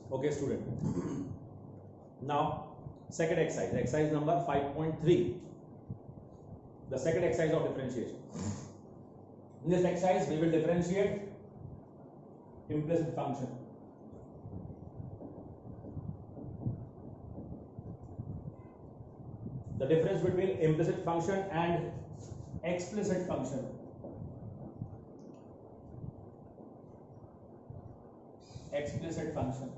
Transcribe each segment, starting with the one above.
Okay, student. Now, second exercise number 5.3. The second exercise of differentiation. In this exercise, we will differentiate implicit function. The difference between implicit function and explicit function. Explicit function.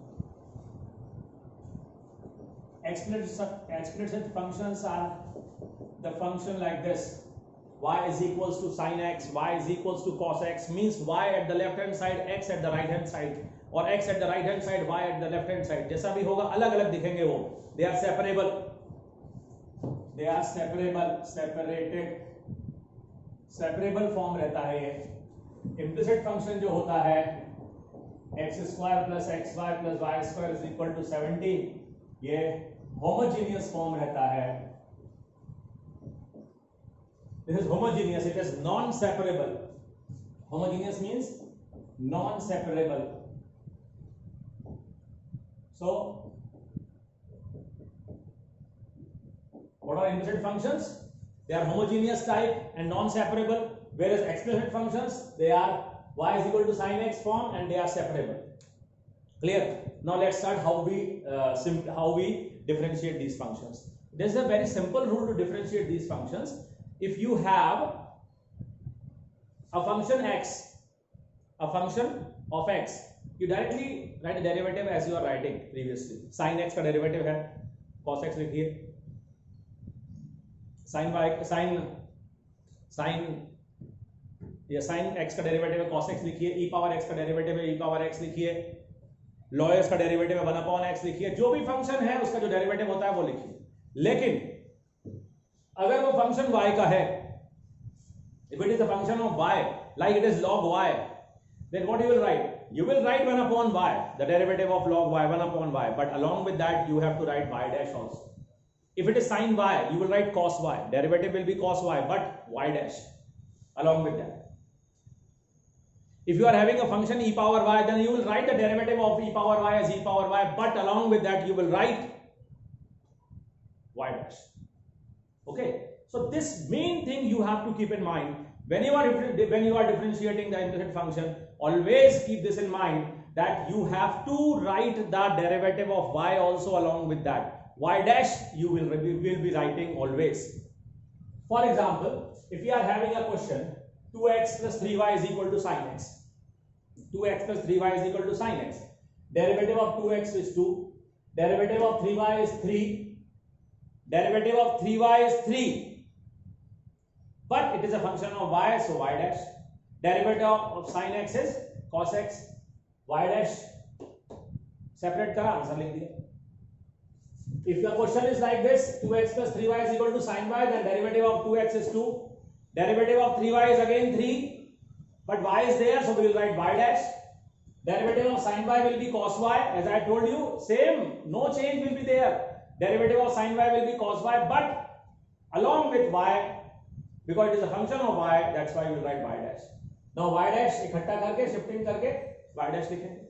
Explicit functions are the function like this: y is equals to sin x, y is equals to cos x, means y at the left hand side, x at the right hand side, or x at the right hand side, y at the left hand side. जैसा भी होगा अलग अलग दिखेंगे वो. They are separable. They are separable form रहता है ये. Implicit function जो होता है x square plus xy plus y square is equal to 17, ये homogeneous form रहता है. This is homogeneous, it is non-separable. Homogeneous means non-separable. So, what are implicit functions? They are homogeneous type and non-separable, whereas explicit functions, they are y is equal to sin x form and they are separable. Clear? Now let's start how we differentiate these functions. There is a very simple rule to differentiate these functions. If you have a function x, a function of x, you directly write a derivative as you are writing previously. Sin x का derivative है, cos x लिखिए. Sin x का derivative है cos x लिखिए. e power x का derivative है e power x लिखिए. log x का डेरिवेटिव है 1/x लिखिए. जो भी फंक्शन है उसका जो डेरिवेटिव होता है वो लिखिए. लेकिन अगर वो फंक्शन y का है, if it is a function of y, like it is log y, then what you will write? You will write 1/y, the derivative of log y, 1/y, but along with that you have to write y dash also. If it is sin y, you will write cos y, derivative will be cos y, but y dash along with that. If you are having a function e power y, then you will write the derivative of e power y as e power y, but along with that you will write y dash. Okay, so this main thing you have to keep in mind when you are differentiating the implicit function. Always keep this in mind that you have to write the derivative of y also along with that. Y dash you will be writing always. For example, if you are having a question 2x plus 3y is equal to sin x. 2x plus 3y is equal to sin x. Derivative of 2x is 2. Derivative of 3y is 3. Derivative of 3y is 3. But it is a function of y, so y dash. Derivative of sin x is cos x. Y dash. Separate करा, answer लिख दिया. If the question is like this, 2x plus 3y is equal to sin y, then derivative of 2x is 2. Derivative of 3y is again 3. But y is there, so we will write y dash. Derivative of sin y will be cos y. As I told you, same, no change will be there. Derivative of sin y will be cos y, but along with y, because it is a function of y, that's why we will write y dash. Now y dash इकट्ठा करके shifting करके y dash लिखेंगे.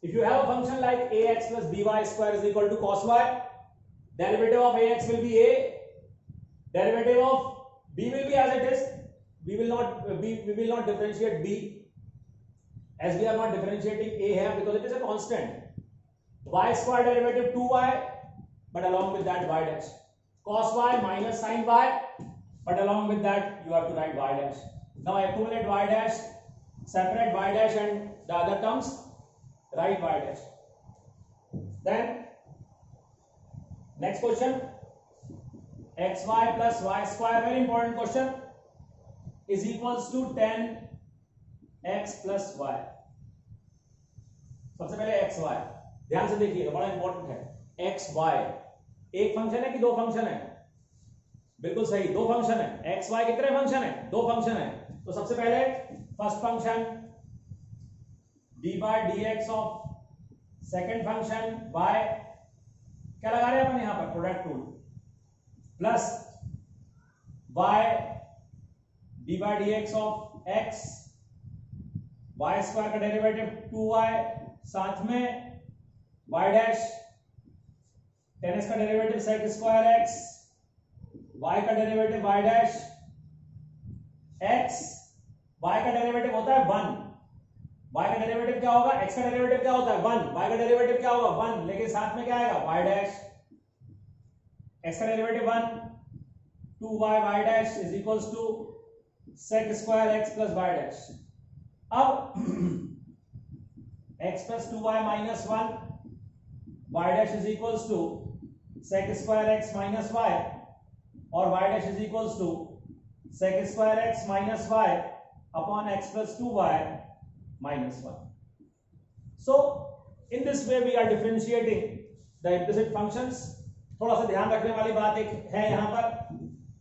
If you have a function like ax plus by square is equal to cos y, derivative of ax will be a, derivative of b will be as it is. We will not differentiate b, as we are not differentiating a here because it is a constant. Y square derivative 2y, but along with that y dash. Cos y minus sin y, but along with that you have to write y dash. Now accumulate y dash, separate y dash and the other terms, write y dash. Then next question, xy plus y square, very important question, is equals to 10x plus y. सबसे पहले xy ध्यान से देखिएगा, बड़ा important है. xy एक function है कि दो फंक्शन है? बिल्कुल सही, दो फंक्शन है. xy कितने फंक्शन है? दो फंक्शन है. तो सबसे पहले first function dy dx of second function y, क्या लगा रहे हैं अपन यहां पर? Product rule. Plus y dy dx of x, y square का डेरिवेटिव 2y, साथ में वाई डैश, tan x का derivative sec square x, y का derivative y dash x, y का डेरिवेटिव होता है 1, y का डेरिवेटिव क्या होगा, x का डेरिवेटिव क्या होता है 1, y का डेरिवेटिव क्या होगा 1, लेकिन साथ में क्या आएगा y डैश, x का derivative 1, 2y y dash is equals to sec square x plus y dash. अब x plus 2y minus 1 y dash is equals to sec square x minus y और y dash is equals to sec square x minus y upon x plus 2y minus 1. So in this way we are differentiating the implicit functions. थोड़ा सा ध्यान रखने वाली बात एक है यहां पर,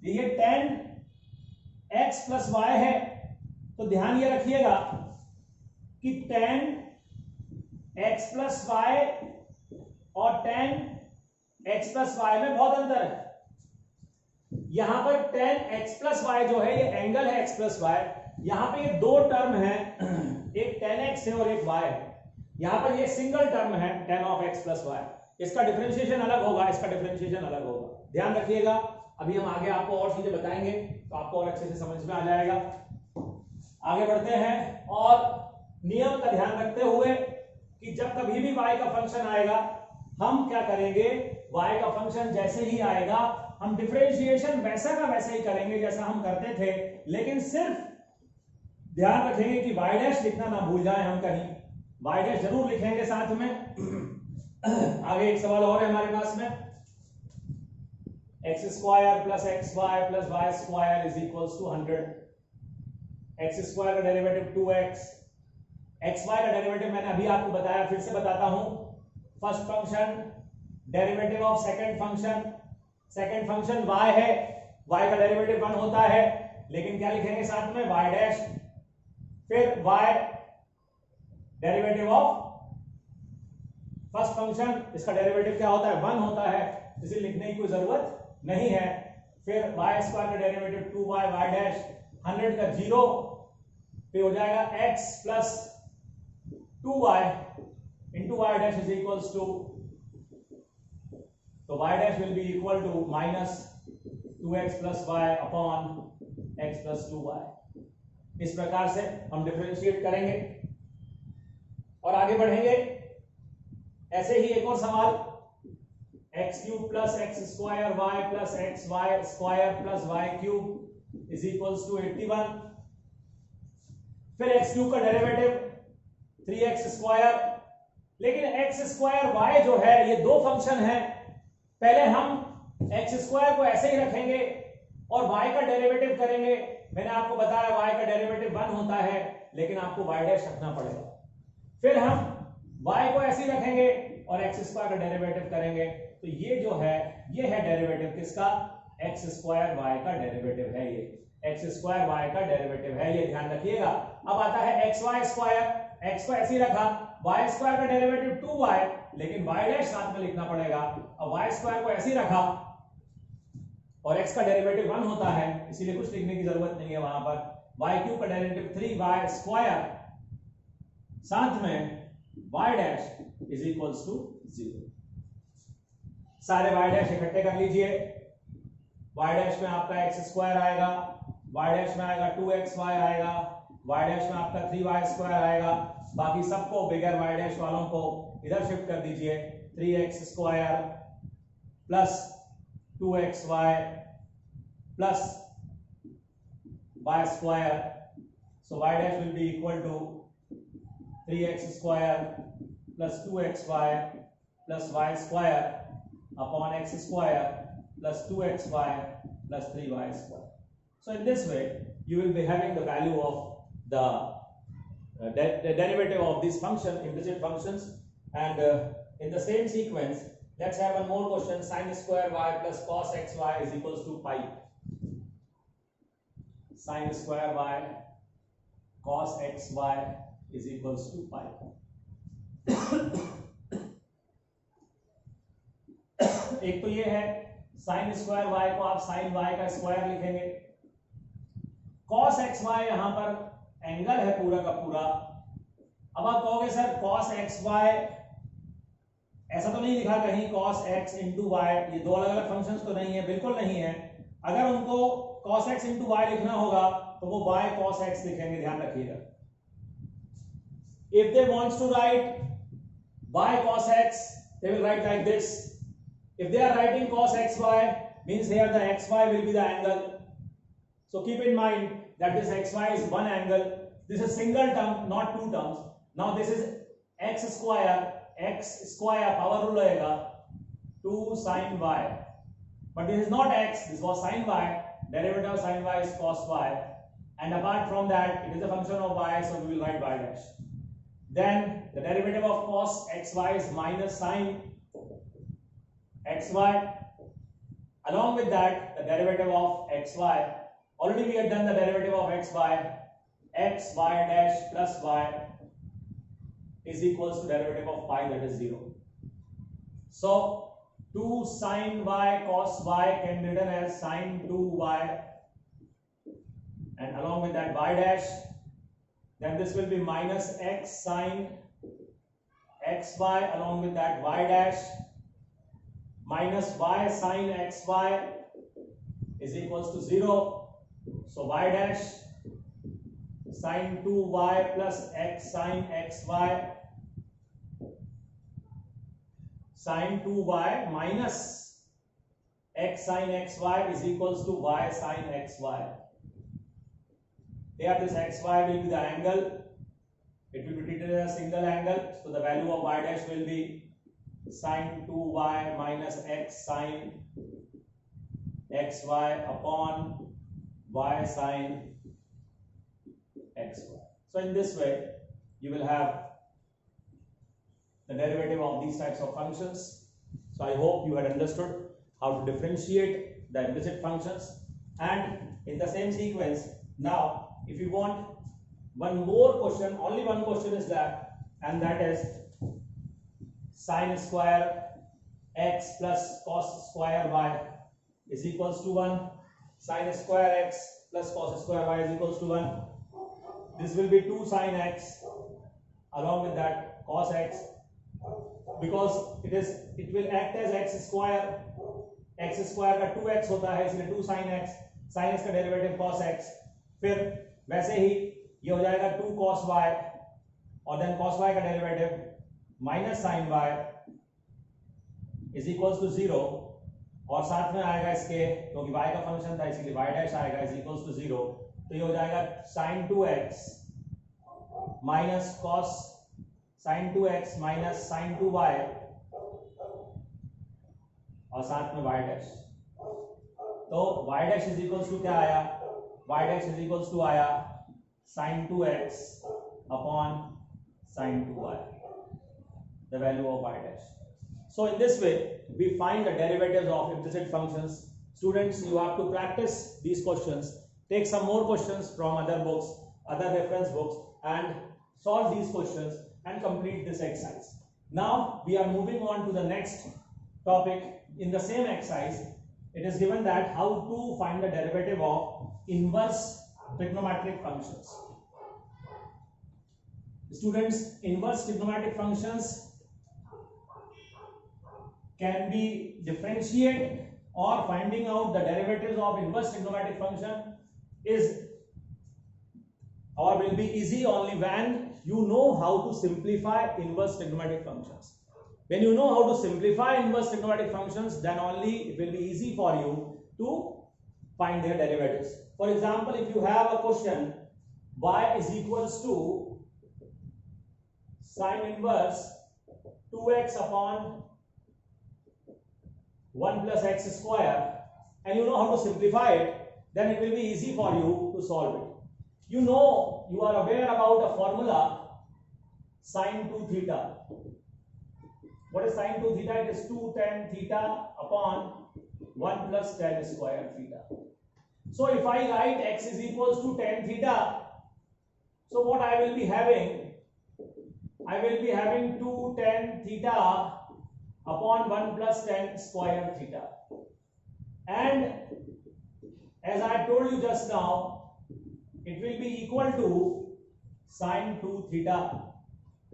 ये tan x प्लस y है, तो ध्यान ये रखिएगा कि tan x प्लस y और tan x प्लस y में बहुत अंतर है। यहां पर tan x प्लस y जो है ये एंगल है x प्लस y, यहां पे ये दो टर्म है, एक tan x है और एक y है, यहां पर ये सिंगल टर्म है tan of x plus y, इसका डिफरेंशिएशन अलग होगा, इसका डिफरेंशिएशन अलग होगा, ध्यान रखिएगा। अभी हम आगे आपको और चीजें बताएंगे तो आपको और अच्छे से समझ में आ जाएगा। आगे बढ़ते हैं और नियम का ध्यान रखते हुए कि जब कभी भी y का फंक्शन आएगा हम क्या करेंगे, y का फंक्शन जैसे ही आएगा हम डिफरेंशिएशन वैसा का वैसा ही करेंगे जैसा हम करते थे, लेकिन सिर्फ ध्यान रखेंगे कि y डैश लिखना ना भूल जाए हम कहीं, y डैश जरूर लिखेंगे साथ में। आगे एक सवाल और है हमारे पास में, x square plus x y plus y square is equals to 100, x square का डेरिवेटिव 2x, एक्स वाई का डेरिवेटिव मैंने अभी आपको बताया, फिर से बताता हूं, first function derivative of second function y है, y का डेरिवेटिव 1 होता है, लेकिन क्या लिखेंगे साथ में y डैश, फिर y derivative of first function, इसका डेरिवेटिव क्या होता है 1 होता है, इसे लिखने की कोई जरूरत नहीं है, फिर y स्क्वायर का डेरिवेटिव 2y y डैश 100 का 0 पे हो जाएगा x plus 2y into y dash is equals to, तो y dash will be equal to minus 2x plus y upon x plus 2y। इस प्रकार से हम डिफरेंशिएट करेंगे और आगे बढ़ेंगे। ऐसे ही एक और सवाल, x cube plus x square y plus x y square plus y cube is equals to 81, फिर एक्स क्यूब का डेरिवेटिव 3x स्क्वायर, लेकिन एक्स स्क्वायर वाई जो है ये दो फंक्शन है, पहले हम एक्स स्क्वायर को ऐसे ही रखेंगे और y का डेरिवेटिव करेंगे। मैंने आपको बताया y का डेरिवेटिव 1 होता है, लेकिन आपको y डैश रखना पड़ेगा, फिर हम y को ऐसे ही रखेंगे और एक्स स्क्वायर का डेरिवेटिव करेंगे, तो ये जो है ये है डेरिवेटिव किसका, एक्स स्क्वायर वाई का डेरिवेटिव है, ये एक्स स्क्वायर वाई का डेरिवेटिव है, ये ध्यान रखिएगा। अब आता है एक्स वाई स्क्वायर, एक्स को ऐसे ही रखा, वाई स्क्वायर का डेरिवेटिव 2y, लेकिन y डैश साथ में लिखना पड़ेगा। अब वाई स्क्वायर को ऐसे ही रखा और x का डेरिवेटिव 1 होता है, इसीलिए कुछ लिखने की जरूरत नहीं है वहां पर, y क्यूब का डेरिवेटिव 3y स्क्वायर साथ में y dash is equals to 0। सारे y डैश इकट्ठे कर लीजिए, y डैश में आपका x स्क्वायर आएगा, y डैश में आएगा 2xy आएगा, y डैश में आपका 3y स्क्वायर आएगा, बाकी सबको बिगर y डैश वालों को इधर शिफ्ट कर दीजिए, 3x square plus 2xy plus y square, so y dash will be equal to 3x square plus 2xy plus y square upon x square plus 2xy plus 3y square. So in this way you will be having the value of the derivative of this function, implicit functions, and in the same sequence let's have one more question, sin square y plus cos xy is equals to pi, sin square y cos xy is equals to pi। एक तो ये है sin square y को आप sin y का square लिखेंगे, cos xy यहां पर एंगल है पूरा का पूरा। अब आप कहोगे सर cos xy ऐसा तो नहीं लिखा कहीं cos x into y, ये दो अलग अलग फंक्शंस तो नहीं है, बिल्कुल नहीं है। अगर उनको cos x into y लिखना होगा तो वो y cos x लिखेंगे, ध्यान रखिएगा। If they want to write y cos x, they will write like this. If they are writing cos xy, means here the xy will be the angle. So keep in mind that this xy is one angle. This is single term, not two terms. Now this is x square power rule होएगा 2 sin y. But this is not x, this was sin y. Derivative of sin y is cos y. And apart from that, it is a function of y, so we will write y dash. Then the derivative of cos xy is minus sin xy. Along with that, the derivative of xy, already we had done the derivative of xy, xy dash plus y is equals to derivative of pi, that is 0. So 2 sin y cos y can be written as sin 2y, and along with that y dash, then this will be minus x sin xy, along with that y dash, minus y sin xy is equals to 0. So y dash sin 2y plus x sin xy, sin 2y minus x sin xy is equals to y sin xy. Here this xy will be the angle, it will be treated as a single angle, so the value of y dash will be sin 2y minus x sin xy upon y sin xy. So in this way you will have the derivative of these types of functions. So I hope you had understood how to differentiate the implicit functions. And in the same sequence, now if you want one more question, only one question is left, and that is sin square x plus cos square y is equals to 1. Sin square x plus cos square y is equals to 1. This will be 2 sin x, along with that cos x, because it will act as x square का 2x होता है, इसलिए 2 sin x का derivative cos x, फिर वैसे ही ये हो जाएगा 2 cos y, और देन cos y का derivative minus sin y is equals to 0, और साथ में आएगा इसके, क्योंकि y का फंक्शन था इसलिए y डैश आएगा इज इक्वल्स टू 0, तो ये हो जाएगा sin 2x minus cos sin 2x minus sin 2y और साथ में y डैश, तो y dash is equals to क्या आया, y dash is equals to आया sin 2x upon sin 2y, the value of y dash. So in this way we find the derivatives of implicit functions. Students, you have to practice these questions, take some more questions from other books, other reference books, and solve these questions and complete this exercise. Now we are moving on to the next topic. In the same exercise it is given that how to find the derivative of inverse trigonometric functions. Students, inverse trigonometric functions can be differentiated, or finding out the derivatives of inverse trigonometric function is or will be easy only when you know how to simplify inverse trigonometric functions. When you know how to simplify inverse trigonometric functions, then only it will be easy for you to find their derivatives. For example, if you have a question y is equals to sin inverse 2x upon 1 plus x square, and you know how to simplify it, then it will be easy for you to solve it. You know, you are aware about a formula sin 2 theta. What is sin 2 theta? It is 2 tan theta upon 1 plus tan square theta. So if I write x is equals to tan theta, so what I will be having? I will be having 2 tan theta upon 1 plus tan square theta. And as I told you just now, it will be equal to sin 2 theta.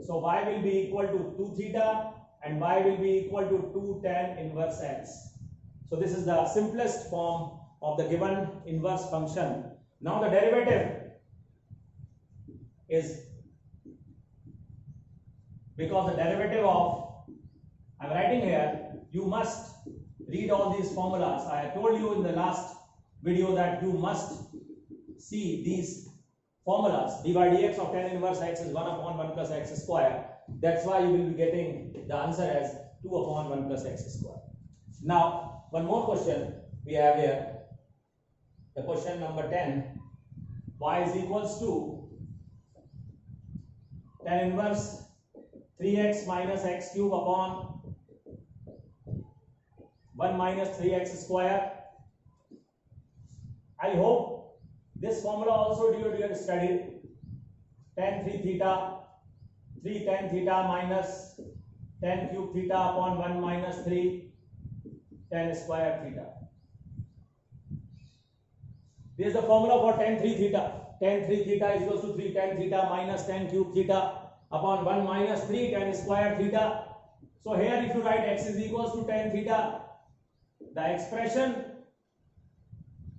So y will be equal to 2 theta and y will be equal to 2 tan inverse x. So this is the simplest form of the given inverse function. Now the derivative is, because the derivative of, I am writing here, you must read all these formulas. I told you in the last video that you must see these formulas. dy dx of tan inverse x is 1 upon 1 plus x square. That's why you will be getting the answer as 2 upon 1 plus x square. Now, one more question we have here. The question number 10. Y is equals to tan inverse 3x minus x cube upon 1 minus 3x square. I hope this formula also you have studied. Tan 3 theta, 3 tan theta minus tan cube theta upon 1 minus 3 tan square theta. This is the formula for tan 3 theta. Tan 3 theta is equals to 3 tan theta minus tan cube theta upon 1 minus 3 tan square theta. So here if you write x is equals to tan theta, the expression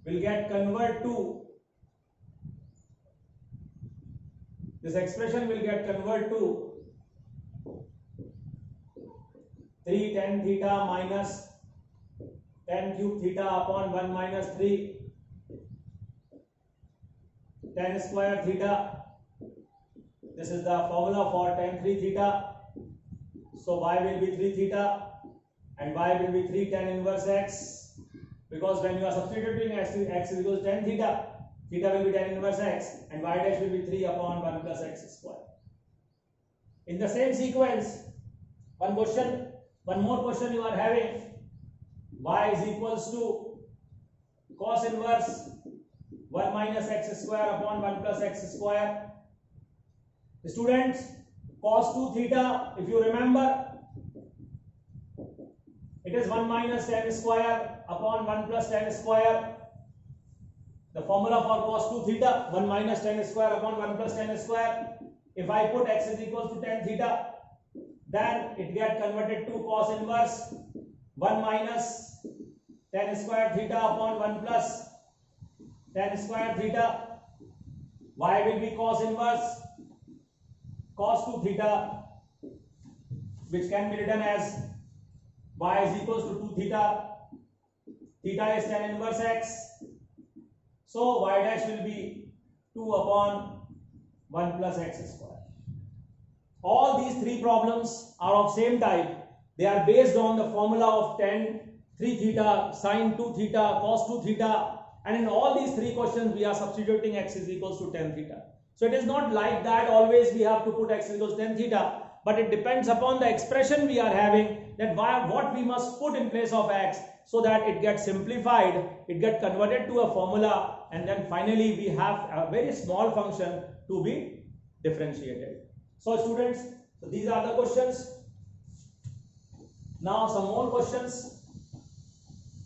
will get converted to, this expression will get converted to 3 tan theta minus tan cube theta upon 1 minus 3 tan square theta. This is the formula for tan 3 theta. So y will be 3 theta and y will be 3 tan inverse x, because when you are substituting x is equals to tan theta, theta will be tan inverse x and y dash will be 3 upon 1 plus x square. In the same sequence, one more question you are having. Y is equals to cos inverse 1 minus x square upon 1 plus x square. Students, cos 2 theta, if you remember, it is 1 minus tan square upon 1 plus tan square. The formula for cos 2 theta, 1 minus tan square upon 1 plus tan square. If I put x is equals to tan theta, then it gets converted to cos inverse 1 minus tan square theta upon 1 plus tan square theta. Y will be cos inverse cos 2 theta, which can be written as y is equals to 2 theta. Theta is tan inverse x. So y dash will be 2 upon 1 plus x square. All these three problems are of same type. They are based on the formula of tan 3 theta, sin 2 theta, cos 2 theta, and in all these three questions we are substituting x is equals to tan theta. So it is not like that always we have to put x is equals to tan theta, but it depends upon the expression we are having, that what we must put in place of x, so that it gets simplified, it gets converted to a formula, and then finally we have a very small function to be differentiated. So students, so these are the questions. Now some more questions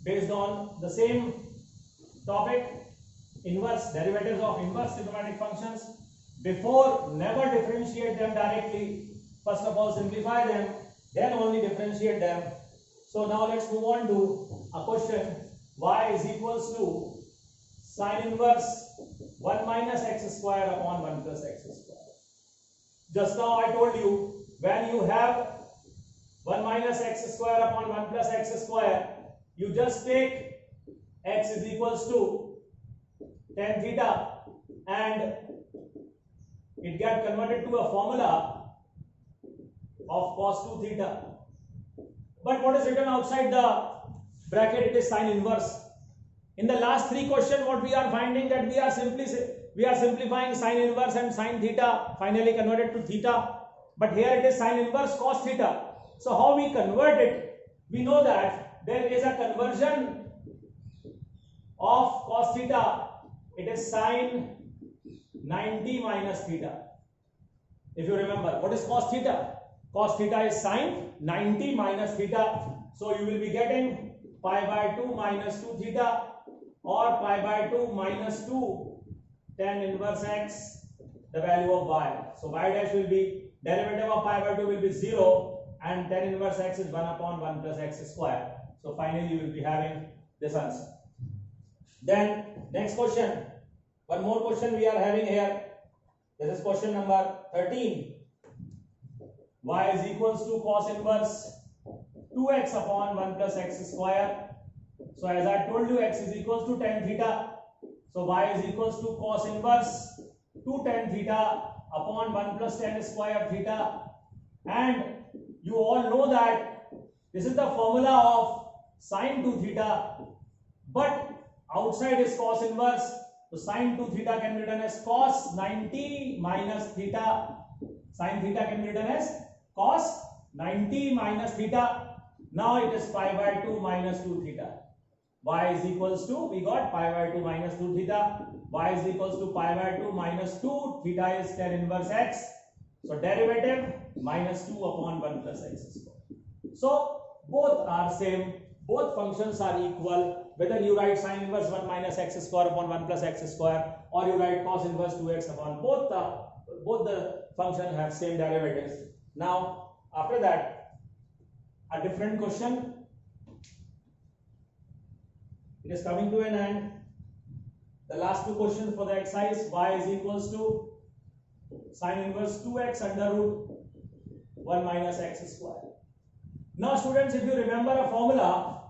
based on the same topic, inverse derivatives of inverse trigonometric functions. Before, never differentiate them directly. First of all, simplify them, then only differentiate them. So now let's move on to a question. Y is equals to sin inverse 1 minus x square upon 1 plus x square. Just now I told you, when you have 1 minus x square upon 1 plus x square, you just take x is equals to tan theta and it gets converted to a formula of cos 2 theta. But what is written outside the bracket, it is sin inverse. In the last three questions, what we are finding, that we are simplifying sin inverse and sin theta, finally converted to theta. But here it is sin inverse cos theta. So how we convert it? We know that there is a conversion of cos theta. It is sin 90 minus theta. If you remember, what is cos theta? Cos theta is sin 90 minus theta. So you will be getting pi by 2 minus 2 theta, or pi by 2 minus 2 tan inverse x, the value of y. So y dash will be, derivative of pi by 2 will be 0, and tan inverse x is 1 upon 1 plus x square. So finally you will be having this answer. Then next question, one more question we are having here. This is question number 13. Y is equals to cos inverse 2x upon 1 plus x square. So as I told you, x is equals to tan theta. So y is equals to cos inverse 2 tan theta upon 1 plus tan square theta. And you all know that this is the formula of sin 2 theta, but outside is cos inverse. So sin 2 theta can be written as cos 90 minus theta. Sin theta can be written as cos 90 minus theta. Now it is pi by 2 minus 2 theta. Y is equals to, we got pi by 2 minus 2 theta. Y is equals to pi by 2 minus 2 theta is tan inverse x. So derivative minus 2 upon 1 plus x square. So both are same, both functions are equal, whether you write sin inverse 1 minus x square upon 1 plus x square, or you write cos inverse 2x upon both the functions have same derivatives. Now after that, a different question. It is coming to an end. The last two questions for the exercise. Y is equals to sin inverse 2x under root 1 minus x square. Now students, if you remember a formula,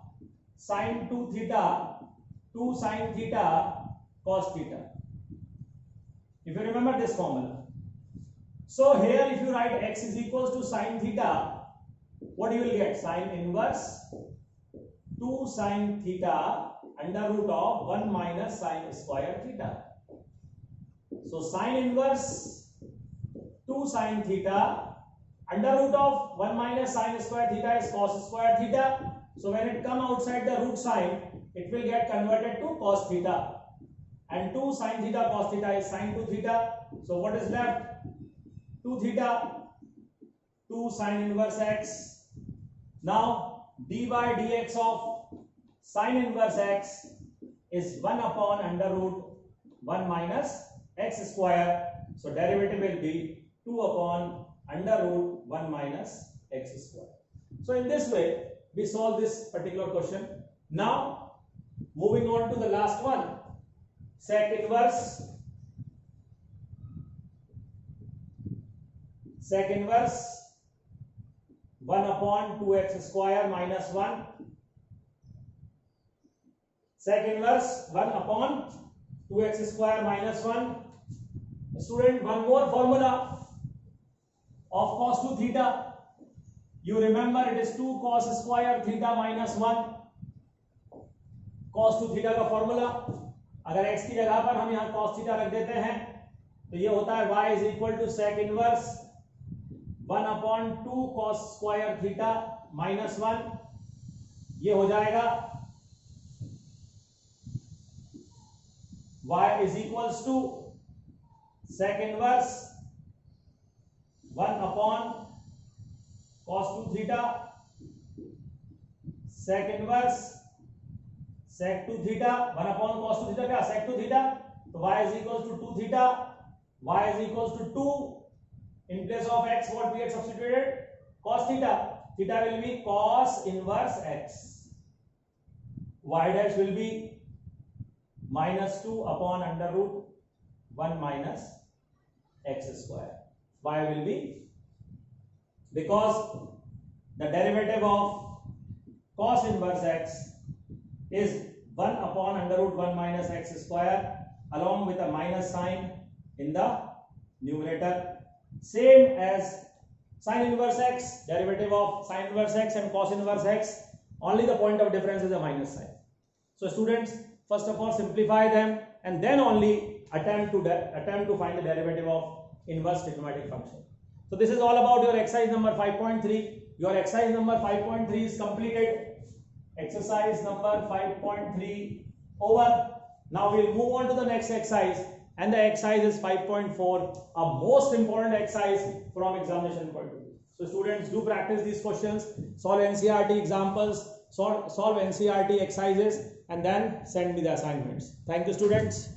sin 2 theta, 2 sin theta cos theta. If you remember this formula. So here if you write x is equals to sin theta, what you will get? Sin inverse 2 sin theta under root of 1 minus sin square theta. So sin inverse 2 sin theta under root of 1 minus sin square theta is cos square theta. So when it come outside the root sign, it will get converted to cos theta. And 2 sin theta cos theta is sin 2 theta. So what is left? 2 theta, 2 sin inverse x. Now d by dx of sin inverse x is 1 upon under root 1 minus x square. So derivative will be 2 upon under root 1 minus x square. So in this way we solve this particular question. Now moving on to the last one, sec inverse 1 upon 2x square minus 1. Sec inverse 1 upon 2x square minus 1. Student, one more formula of cos 2 theta. You remember it is 2 cos square theta minus 1. cos 2 theta का formula, अगर x की जगह पर हम यहाँ cos theta रख देते हैं तो ये होता है y is equal to sec inverse 1 upon 2 cos square theta minus 1. ये हो जाएगा y is equals to sec inverse 1 upon cos 2 theta sec inverse sec 2 theta 1 upon cos 2 theta क्या sec 2 theta, तो y is equals to 2 theta, y is equals to 2, in place of x what we had substituted cos theta, theta will be cos inverse x, y dash will be minus 2 upon under root 1 minus x square. Y will be, because the derivative of cos inverse x is 1 upon under root 1 minus x square along with a minus sign in the numerator, same as sin inverse x, derivative of sin inverse x and cos inverse x, only the point of difference is a minus sign. So students, first of all simplify them and then only attempt to find the derivative of inverse trigonometric function. So this is all about your exercise number 5.3. Your exercise number 5.3 is completed. Exercise number 5.3 over. Now we'll move on to the next exercise, and the exercise is 5.4, a most important exercise from examination point of view. So students, do practice these questions, solve NCERT examples, solve NCERT exercises, and then send me the assignments. Thank you students.